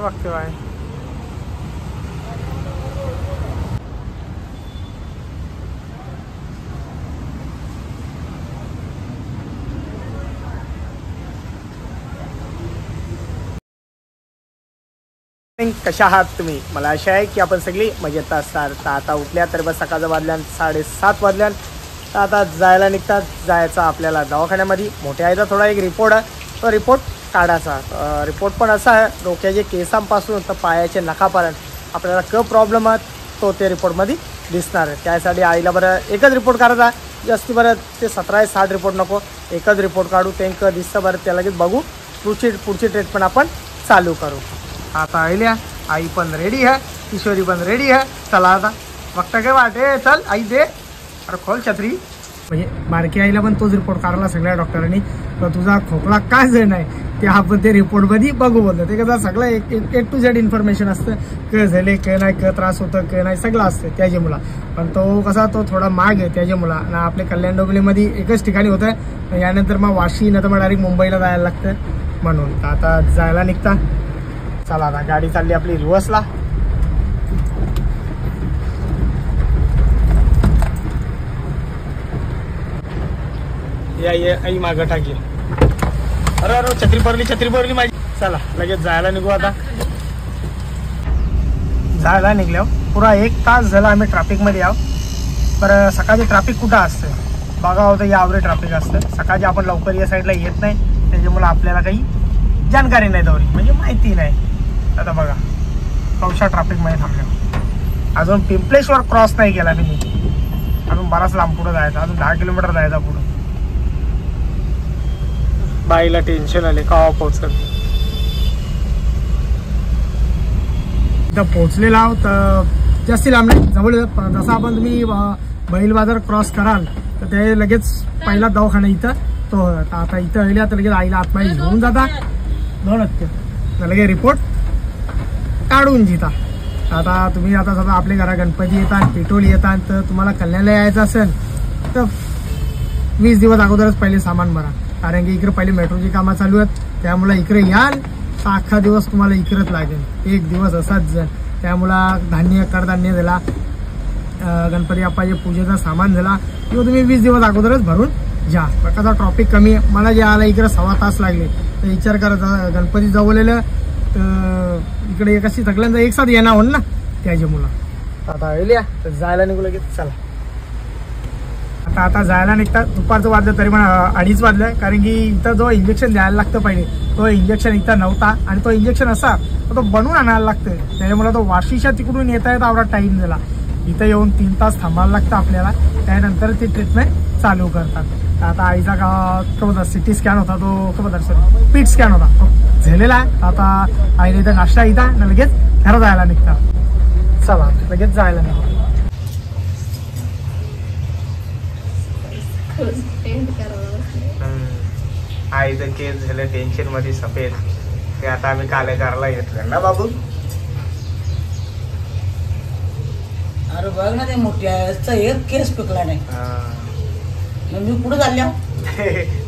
बघते बाय. कशा आहात तुम्ही? मला आशा आहे की आपण सगळी मजेत असणार. तर आता उठल्या तर बस सकाळच्या वाजल्यान 7:30 वाजल्यान. तर आता जायला निघतात. जायचं आपल्याला दवाखान्यामध्ये. मोठ्या आईचा थोडा एक रिपोर्ट आहे, तो रिपोर्ट काढायचा. रिपोर्ट पण असा आहे डोक्याच्या केसांपासून तर पायाच्या नखापर्यंत आपल्याला प्रॉब्लेम आहे तो ते रिपोर्टमध्ये दिसणार आहे. त्यासाठी आईला बरं एकच रिपोर्ट काढायचा, जास्ती बरं ते 17-60 रिपोर्ट नको, एकच रिपोर्ट काढू. ते दिसतं बरं त्या लगेच बघू, पुढची ट्रीटमेंट आपण चालू करू. आता आईल्या आई पण रेडी आहे, किशोरी पण रेडी आहे. चला आता बघता काय वाटे. चल आई दे, अरे खोल छत्री. म्हणजे बारकी आईला पण तोच रिपोर्ट काढला सगळ्या डॉक्टरांनी. तर तुझा खोकला काय जे नाही ते आपण ते रिपोर्टमध्ये बघू बोलतो. ते कसं सगळं एक टू झेड इन्फॉर्मेशन असतं. क झाले क नाही, क त्रास होतं क नाही सगळं असतं त्याच्या मुला. पण तो कसा तो थोडा माग आहे त्याच्या मुला ना. आपल्या कल्याण डोंबिवलीमध्ये एकच ठिकाणी होतं, यानंतर मग वाशी नाही तर मग डायरेक्ट मुंबईला जायला लागतं म्हणून. तर आता जायला निघता. चला आता गाडी चालली आपली रिवर्सला. या आई मागं टाकली. अरे छत्री पडली माझी. चला लगेच जायला निघू. आता जायला निघल्यावर पुरा 1 तास झाला आम्ही ट्रॅफिकमध्ये आहोत. बरं सकाळची ट्रॅफिक कुठं असतं बघा होतं, यावरे ट्रॅफिक असतं. सकाळची आपण लवकर या साईडला येत नाही, त्याच्यामुळे आपल्याला काही जानकारी नाही दौरी, म्हणजे माहिती नाही. आता बघा कौशा ट्रॅफिकमध्ये थांबल्या. अजून पिंपलेश्वर क्रॉस नाही केला मी, अजून बराच लांब पुढं जायचं, अजून 10 किलोमीटर जायचा पुढं. बाईला टेन्शन आले का पोहोचत. इथं पोहोचलेला आहोत तर जास्ती लांब नाही, जवळ. जसं आपण तुम्ही बैल बाजार क्रॉस कराल तर ते लगेच पहिला दवाखाना इथं तो. आता इथं आल्या तर लगेच आईला आतमध्ये घेऊन जाता लगेच रिपोर्ट काढून जिता. आता तुम्ही आता समजा आपल्या घरा गणपती येतात, पेट्रोल येतात, तर तुम्हाला कल्याणला यायचं असेल तर 20 दिवस अगोदरच पहिले सामान भरा. कारण की इकडे पहिले मेट्रोची कामं चालू आहेत, त्यामुळे इकडे याल तर अख्खा दिवस तुम्हाला इकडेच लागेल. 1 दिवस असाच जाईल. त्यामुळं धान्य कडधान्य झाला, गणपती बाप्पाच्या पूजेचा सामान झाला किंवा तुम्ही 20 दिवस अगोदरच भरून जा. कसा ट्रॉफिक कमी आहे. मला जे आला इकडे 1.25 तास लागले. तर विचार करा गणपती जवळलेलं तर इकडे कशी सगळ्यांचा एक साथ येणार होईल ना त्याच्या मुलं. आता येल्या तर जायला निघू लगेच. चला आता जायला निघतात. दुपारचं वाजलं तरी पण 2:30 वाजलं. कारण की इथं जो इंजेक्शन द्यायला लागतं पहिले तो इंजेक्शन इथं नव्हता, आणि तो इंजेक्शन असा तो बनवून आणायला लागतं. त्याच्यामुळे तो वाशीच्या तिकडून येता येता आवडा टाईम झाला. इथं येऊन 3 तास थांबायला लागतं आपल्याला. त्यानंतर ती ट्रीटमेंट चालू करतात. आता आईचा का सिटी स्कॅन होता तो सॉरी पीट स्कॅन होता तो झालेला आहे. आता आईला इथं नाश्ता इथं ना लगेच घरात जायला निघता. चला लगेच जायला निघता. आईचं केस झालं टेन्शन मध्ये सफेद, ते आता आम्ही कालेकारला घेतलं ना बाबू. अरे बघ ना ते मोठ्या एक केस पिकला नाही. मी पुढे चालल्या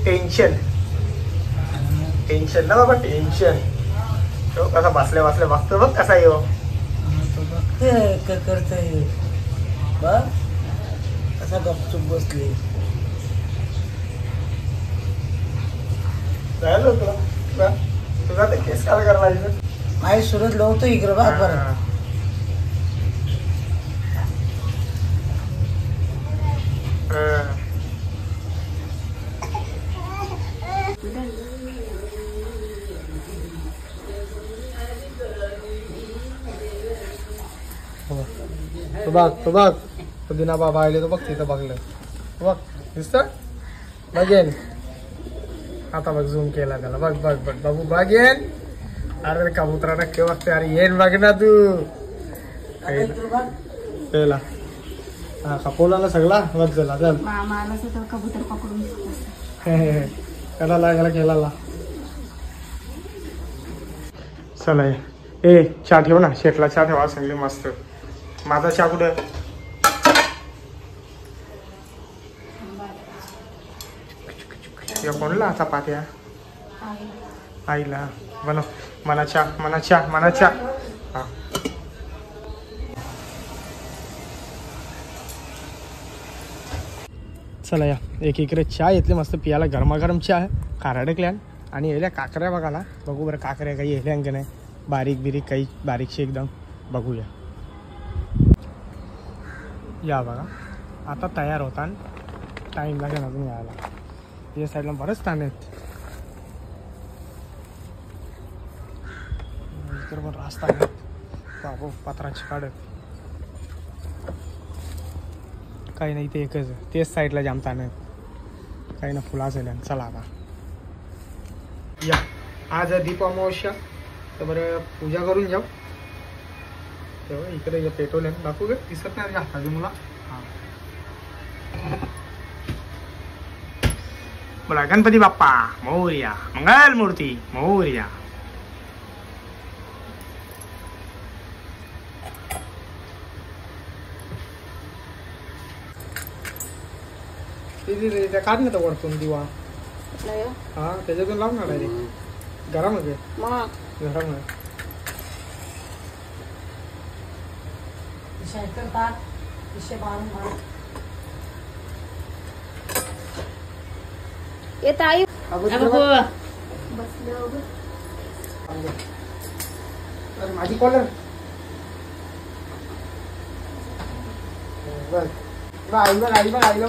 टेन्शन ना बाबा, टेन्शन. तो कसा बसल्या बघतो बघ कसा येऊ करतोय बघ कसा गपचूप बसले. तुझा ते केस काल करायला माझी सुरत लावतो इकडे बघ बरं. तो बघ तो दिना बाबा आले तो बघ तिथं बघलं बघ दिसत बघेन. आता बघ झूम केला त्याला. बघ बाबू बघेन. अरे कबुतरा नक्की बघते. अरे येन बघ ना तू पहिला. हा खपवला ना सगळा बघ झाला. चल कबूतर पकडून त्याला खेळाला. चला ए चहा ठेव ना, शेटला चहा ठेवा सगळी मस्त. माझा चहा कुठं कोणला चपात्या आईला बनव. मनाच्या मनाच्या मनाच्या हा. चला या एक इकडे चहा येतले मस्त पियाला गरमागरम चहा आहे खाराडकल्यान आणि येल्या काकऱ्या बघाला बघू बरं काकऱ्या काही येल्या की नाही बारीक बिरीक काही बारीकशी एकदम बघूया या बघा आता तयार होता टाईम लागेल अजून यायला या साईडला बरंच ताण आहेत इकडे पण रास्ता आहे बाबा पत्राची काढत काही नाही ते एकच तेच साईडला जाम ताण आहेत काही ना फुलाचं आहे चला आता या आज दीप अमावस्या तर बरं पूजा करून जाऊ तेव्हा इकडे पेट्रोल आहे दाखवू गे दिसत नाही हाताची मुला हां बोला गणपती बाप्पा मोरया मंगल मूर्ती मोरया त्या काढ ना तर वरतून दिवा हा त्याच्यातून लाव ना डायरेक्ट गरम आहे गरम आहे येत आई माझी कॉलर आईला आईला आईला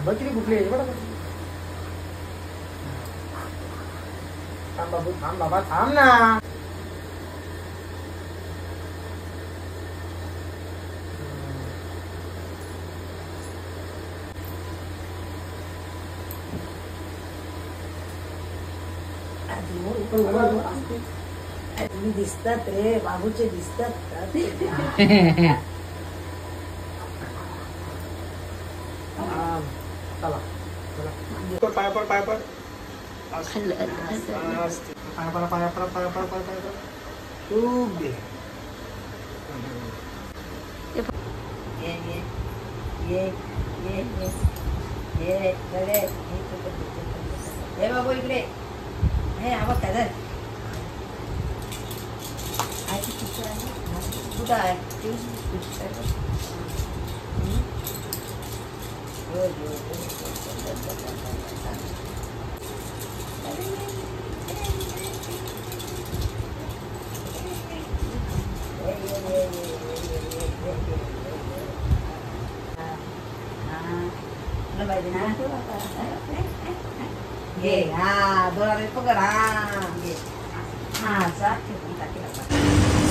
बघ किती कुठली आहे बघा थांब बाबू थांब बाबा थांब ना दिसतात रे बाबूचे दिसतात चला पाया पड पाया पड पाया पडा पाया पडा पाया पडा पाया पडा खूप दे हे बाबू इकडे हे आबा काय कुठं आहे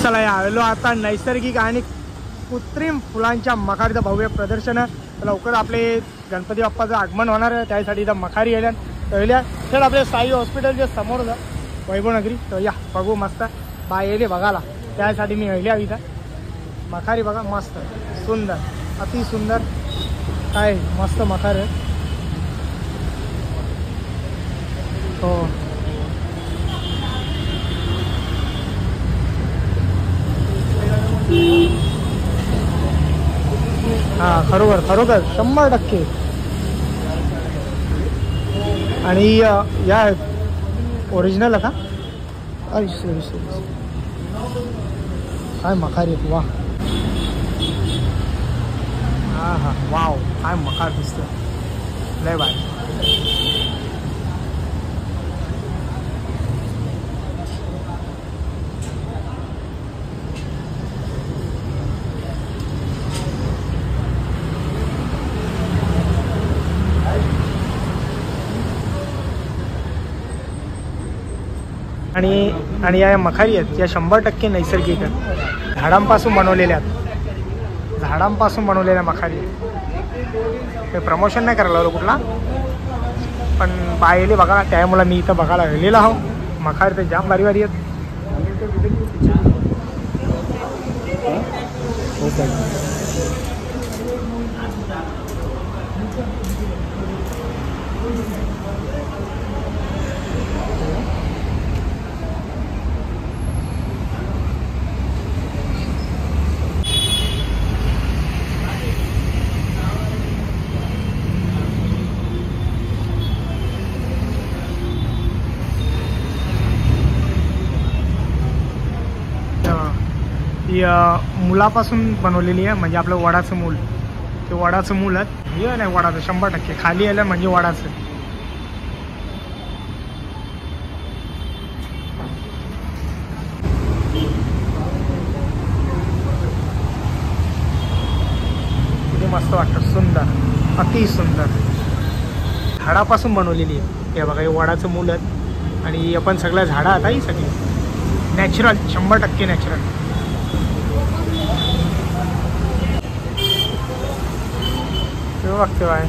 चला आलो आता नैसर्गिक आणि कृत्रिम फुलांच्या मखारीचं भव्य प्रदर्शन लवकर आपले गणपती बाप्पाचं आगमन होणार आहे त्यासाठी इथं मखारी येल्या तर आपले साई हॉस्पिटलच्या समोर वैभवनगरी तर या बघू मस्त बा येले बघायला त्यासाठी मी येल्या इथं मखारी बघा मस्त सुंदर अति सुंदर काय मस्त मखार आहे हो हा खरोखर खरोखर 100% आणि या ओरिजिनल का अरे सॉरी काय मखारी वा हा हा वाव काय मखार दिसतं लय बाय आणि या मखारी आहेत या 100% नैसर्गिक आहेत झाडांपासून बनवलेल्या आहेत झाडांपासून बनवलेल्या मखारी ते प्रमोशन नाही करायला लागलो कुठला पण पाहिले बघा त्यामुळे मी इथं बघायला गेलेलो आहो मखारी तर जाम भारी भारी आहेत ही मुलापासून बनवलेली आहे, म्हणजे आपलं वडाचं मूल. ते वडाचं मूल आहे, हे नाही वडाचं 100% खाली आलं म्हणजे वडाचं. किती मस्त वाटतं, सुंदर, अति सुंदर. झाडापासून बनवलेली आहे. हे बघा, हे वडाचं मूल आहे आणि आपण सगळ्या झाडं आता ही सगळी नॅचरल, 100% नॅचरल. बघते बाय.